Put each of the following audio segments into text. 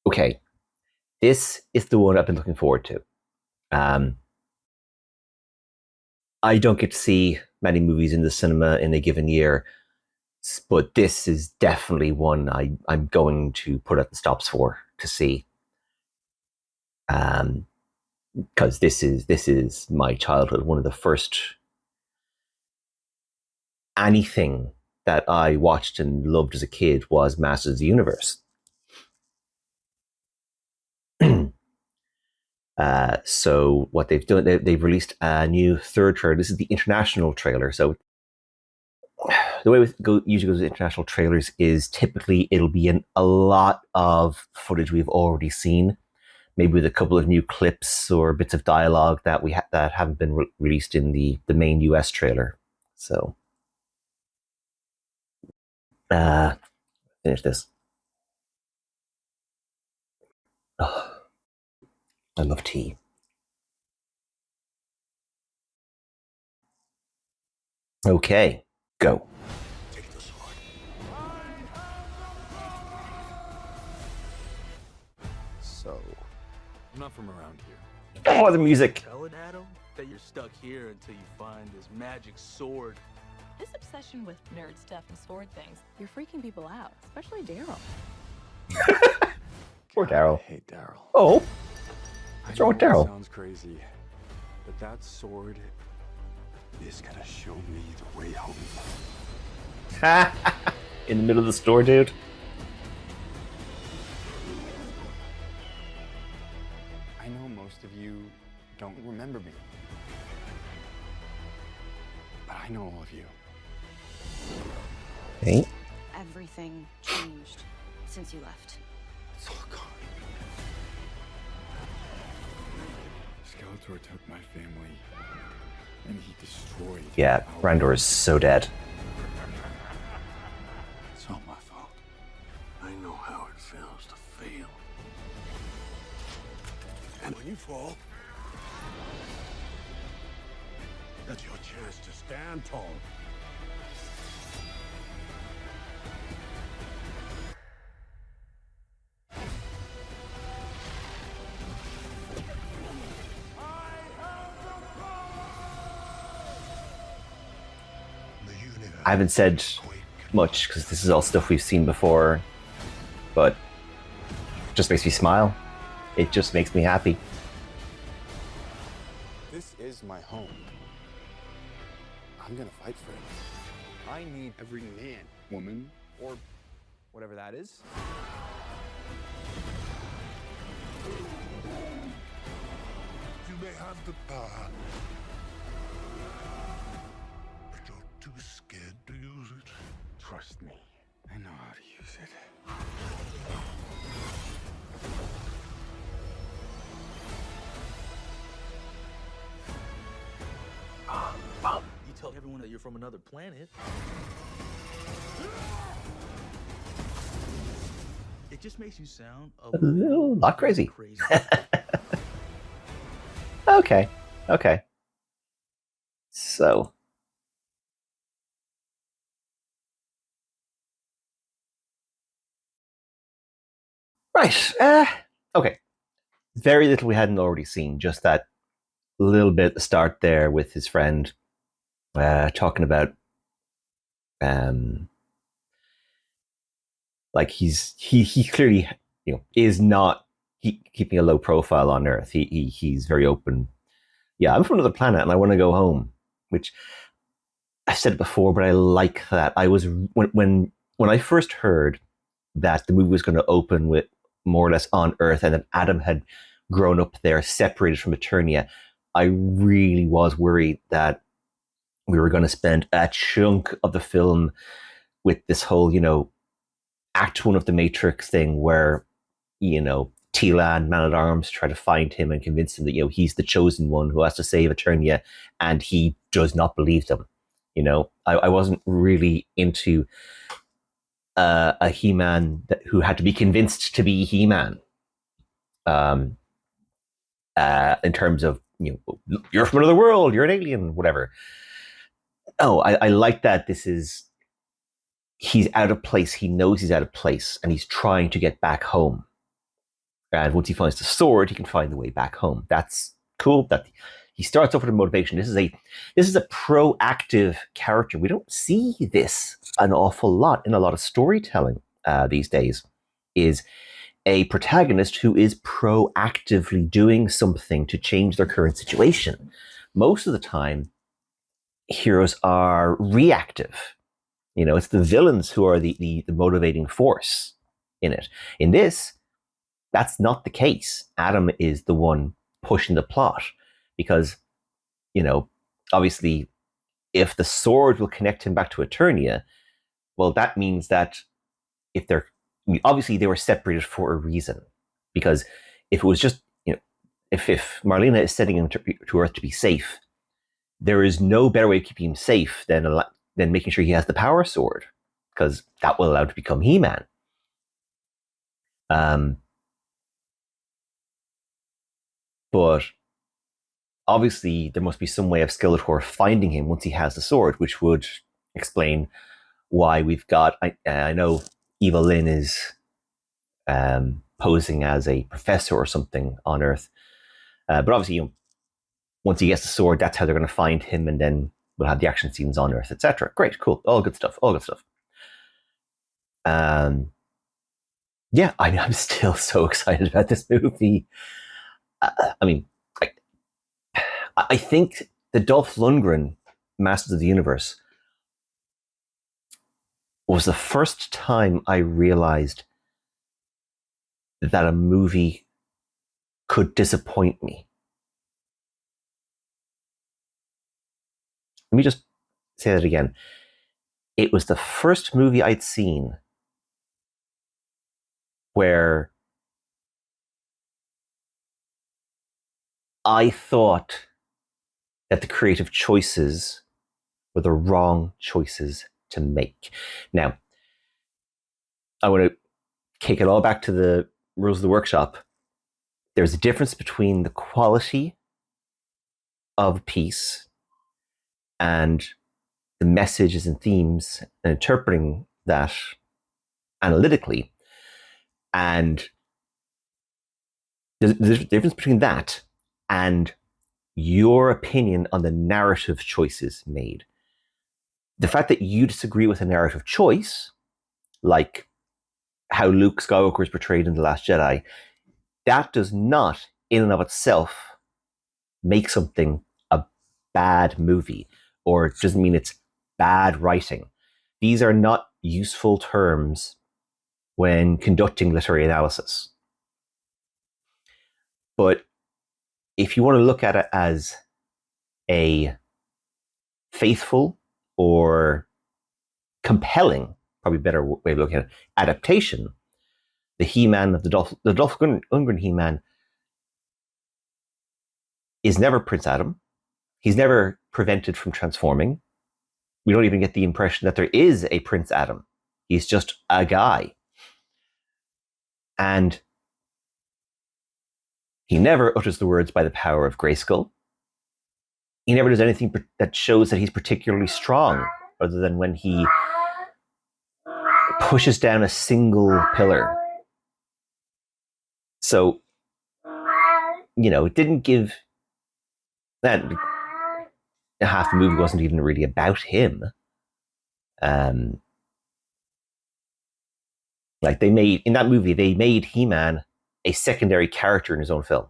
Okay, this is the one I've been looking forward to. Um, I don't get to see many movies in the cinema in a given year, but this is definitely one I'm going to put at the stops for to see. Um, because this is my childhood. One of the first anything that I watched and loved as a kid was Masters of the Universe. So what they've done, they've released a new third trailer. This is the international trailer. So the way it usually goes with international trailers is typically it'll be in a lot of footage we've already seen, maybe with a couple of new clips or bits of dialogue that haven't been released in the main US trailer. So uh, finish this. Oh, I love tea. Okay, go. Take the sword. So, I'm not from around here. Oh, the music. Tell it, Adam, that you're stuck here until you find this magic sword. This obsession with nerd stuff and sword things, you're freaking people out, especially Daryl. Poor God, Daryl. I hate Daryl. Oh, I what's wrong with know it Daryl? sounds crazy, but that sword is gonna show me the way home. In the middle of the store, dude. I know most of you don't remember me, but I know all of you. Hey. Everything changed since you left. It's all gone. Skeletor took my family, and he destroyed. Yeah, Randor is so dead. It's all my fault. I know how it feels to fail. And when you fall, that's your chance to stand tall. I haven't said much because this is all stuff we've seen before, but it just makes me smile. It just makes me happy. This is my home. I'm gonna fight for it. I need every man, woman, or whatever that is. You may have the power, but you're too scared to use it. Trust me, I know how to use it. You tell everyone that you're from another planet. It just makes you sound a Lot crazy. crazy. Okay, okay. So, right. Okay. Very little we hadn't already seen. Just that little bit at the start there with his friend talking about um like he clearly is not keeping a low profile on Earth. He's very open. Yeah, I'm from another planet and I want to go home. Which I've said it before, but I like that. I was when I first heard that the movie was going to open with more or less on Earth, and that Adam had grown up there, separated from Eternia. I really was worried that we were going to spend a chunk of the film with this whole, Act One of the Matrix thing, where Tila and Man at Arms try to find him and convince him that he's the chosen one who has to save Eternia, and he does not believe them. I wasn't really into a He-Man who had to be convinced to be He-Man. Um, in terms of you're from another world, you're an alien, whatever. Oh, I like that. He's out of place. He knows he's out of place, and he's trying to get back home. And once he finds the sword, he can find the way back home. That's cool. That he starts off with a motivation. This is a proactive character. We don't see this an awful lot in a lot of storytelling these days. Is a protagonist who is proactively doing something to change their current situation. Most of the time, heroes are reactive. It's the villains who are the motivating force in it. In this, that's not the case. Adam is the one pushing the plot because, obviously, if the sword will connect him back to Eternia, well, that means that obviously they were separated for a reason. Because if it was just, if Marlena is sending him to Earth to be safe, there is no better way of keeping him safe than making sure he has the power sword, because that will allow him to become He-Man. But obviously, there must be some way of Skeletor finding him once he has the sword, which would explain why we've got. I know Eva Lynn is posing as a professor or something on Earth, but obviously, once he gets the sword, that's how they're going to find him, and then we'll have the action scenes on Earth, etc. Great, cool, all good stuff. Yeah, I'm still so excited about this movie. I think the Dolph Lundgren Masters of the Universe was the first time I realized that a movie could disappoint me. Let me just say that again. It was the first movie I'd seen where I thought that the creative choices were the wrong choices to make. Now, I want to kick it all back to the rules of the workshop. There's a difference between the quality of a piece and the messages and themes and interpreting that analytically. And there's a difference between that and your opinion on the narrative choices made. The fact that you disagree with a narrative choice, like how Luke Skywalker is portrayed in The Last Jedi, that does not, in and of itself, make something a bad movie, or it doesn't mean it's bad writing. These are not useful terms when conducting literary analysis. But if you want to look at it as a faithful or compelling, probably a better way of looking at it, adaptation, the He-Man of the Dolph Lundgren He-Man is never Prince Adam. He's never prevented from transforming. We don't even get the impression that there is a Prince Adam. He's just a guy. And he never utters the words "by the power of Grayskull." He never does anything that shows that he's particularly strong, other than when he pushes down a single pillar. So, it didn't give that. Half the movie wasn't even really about him. Like in that movie, they made He-Man a secondary character in his own film.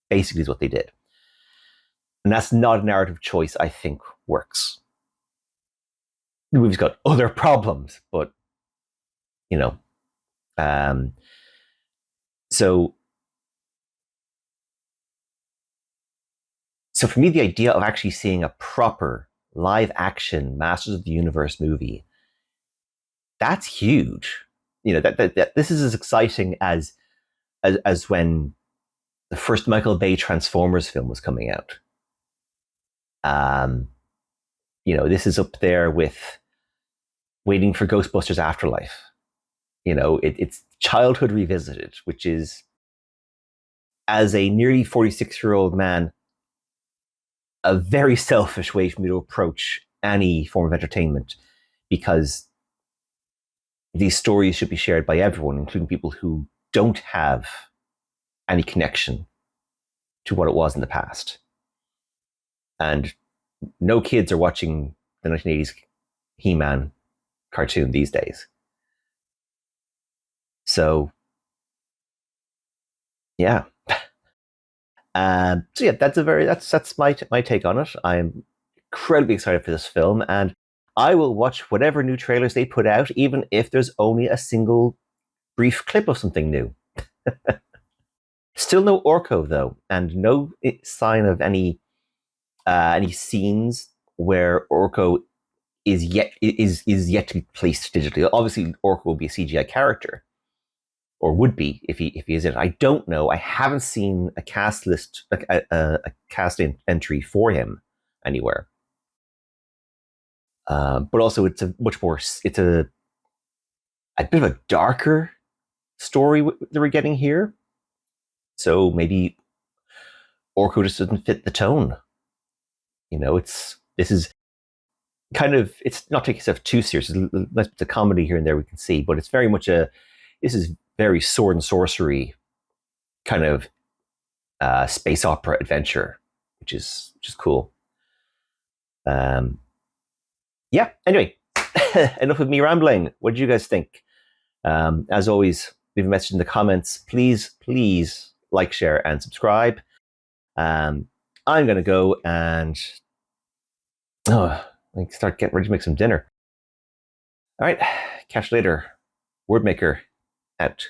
Basically is what they did. And that's not a narrative choice I think works. The movie's got other problems, but, so for me, the idea of actually seeing a proper live action Masters of the Universe movie, that's huge. That this is as exciting as when the first Michael Bay Transformers film was coming out. This is up there with waiting for Ghostbusters Afterlife. It's childhood revisited, which is, as a nearly 46-year-old man, a very selfish way for me to approach any form of entertainment, because these stories should be shared by everyone, including people who don't have any connection to what it was in the past. And no kids are watching the 1980s He-Man cartoon these days. So, yeah. So yeah, that's my take on it. I'm incredibly excited for this film, and I will watch whatever new trailers they put out, even if there's only a single brief clip of something new. Still no Orko though, and no sign of any scenes where Orko is yet to be placed digitally. Obviously, Orko will be a CGI character, or would be if he is in it. I don't know. I haven't seen a cast list, a cast entry for him anywhere. But also, it's a bit of a darker story that we're getting here. So maybe Orko just doesn't fit the tone. This is kind of, it's not taking itself too serious. There's a comedy here and there we can see, but it's very much this is very sword and sorcery kind of space opera adventure, which is cool. Yeah. Anyway, enough of me rambling. What did you guys think? As always, leave a message in the comments. Please like, share, and subscribe. I'm gonna go and start getting ready to make some dinner. All right, catch you later. Wordmaker out.